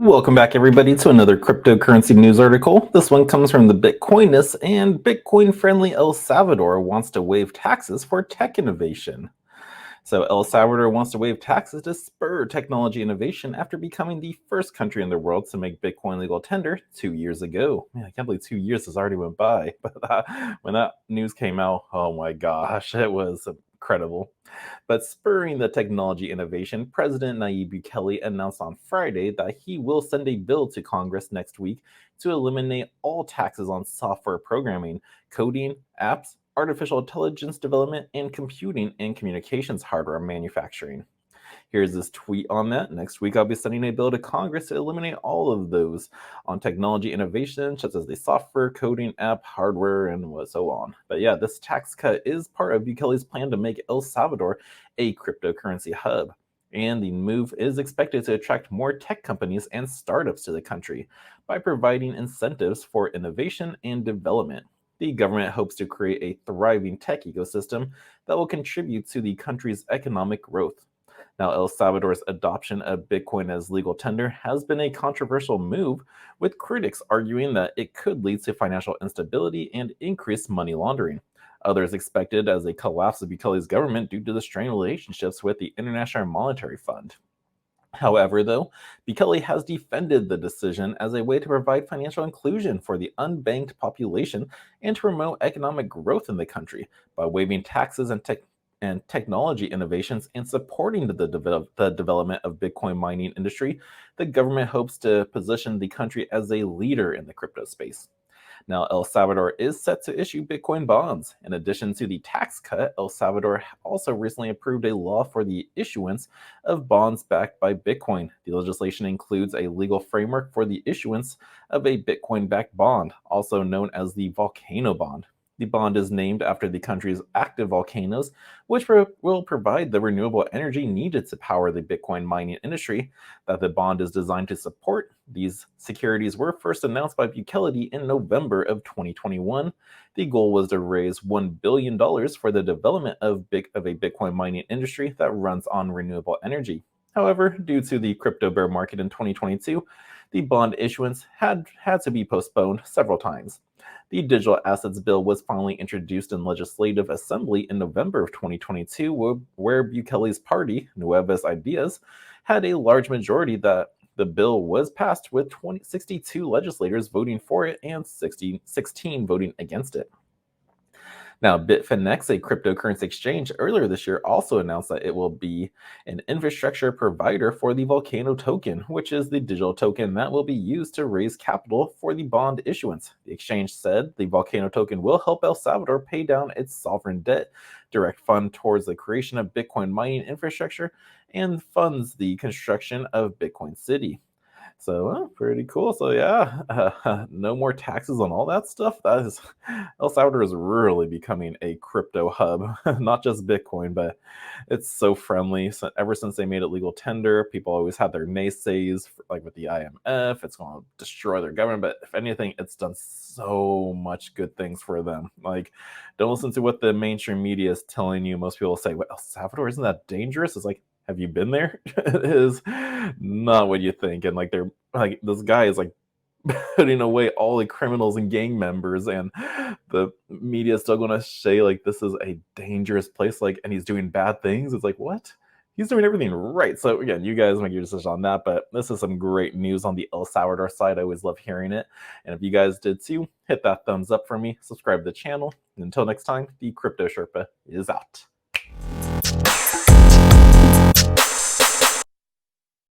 Welcome back, everybody, to another cryptocurrency news article. This one comes from the Bitcoinist, and Bitcoin-friendly El Salvador wants to waive taxes for tech innovation. So El Salvador wants to waive taxes to spur technology innovation after becoming the first country in the world to make Bitcoin legal tender 2 years ago. Man, I can't believe 2 years has already went by. But when that news came out, oh my gosh, it was incredible. But spurring the technology innovation, President Nayib Bukele announced on Friday that he will send a bill to Congress next week to eliminate all taxes on software programming, coding, apps, artificial intelligence development, and computing and communications hardware manufacturing. Here's this tweet on that. Next week, I'll be sending a bill to Congress to eliminate all of those on technology innovation, such as the software, coding, app, hardware, and so on. But yeah, this tax cut is part of Bukele's plan to make El Salvador a cryptocurrency hub. And the move is expected to attract more tech companies and startups to the country by providing incentives for innovation and development. The government hopes to create a thriving tech ecosystem that will contribute to the country's economic growth. Now, El Salvador's adoption of Bitcoin as legal tender has been a controversial move, with critics arguing that it could lead to financial instability and increased money laundering. Others expected as a collapse of Bukele's government due to the strained relationships with the International Monetary Fund. However, though, Bukele has defended the decision as a way to provide financial inclusion for the unbanked population and to promote economic growth in the country by waiving taxes and technology innovations and supporting the development of Bitcoin mining industry. The government hopes to position the country as a leader in the crypto space. Now, El Salvador is set to issue Bitcoin bonds. In addition to the tax cut, El Salvador also recently approved a law for the issuance of bonds backed by Bitcoin. The legislation includes a legal framework for the issuance of a Bitcoin-backed bond, also known as the volcano bond. The bond is named after the country's active volcanoes, which will provide the renewable energy needed to power the Bitcoin mining industry that the bond is designed to support. These securities were first announced by Bukele in November of 2021. The goal was to raise $1 billion for the development of a Bitcoin mining industry that runs on renewable energy. However, due to the crypto bear market in 2022, the bond issuance had to be postponed several times. The Digital Assets Bill was finally introduced in Legislative Assembly in November of 2022, where Bukele's party, Nuevas Ideas, had a large majority. That the bill was passed with 62 legislators voting for it and 16 voting against it. Now, Bitfinex, a cryptocurrency exchange, earlier this year also announced that it will be an infrastructure provider for the Volcano token, which is the digital token that will be used to raise capital for the bond issuance. The exchange said the Volcano token will help El Salvador pay down its sovereign debt, direct fund towards the creation of Bitcoin mining infrastructure, and funds the construction of Bitcoin City. So pretty cool. So yeah, no more taxes on all that stuff. That is, El Salvador is really becoming a crypto hub, not just Bitcoin, but it's so friendly. So ever since they made it legal tender, people always had their naysays, like with the IMF, it's going to destroy their government. But if anything, it's done so much good things for them. Like, don't listen to what the mainstream media is telling you. Most people say, "Well, El Salvador isn't that dangerous?" It's like, have you been there? It is not what you think. And like they're like this guy is like putting away all the criminals and gang members, and the media is still gonna say like this is a dangerous place, like, and he's doing bad things. It's like, what? He's doing everything right. So again, you guys make your decision on that. But this is some great news on the El Salvador side. I always love hearing it. And if you guys did too, hit that thumbs up for me, subscribe to the channel. And until next time, the Crypto Sherpa is out.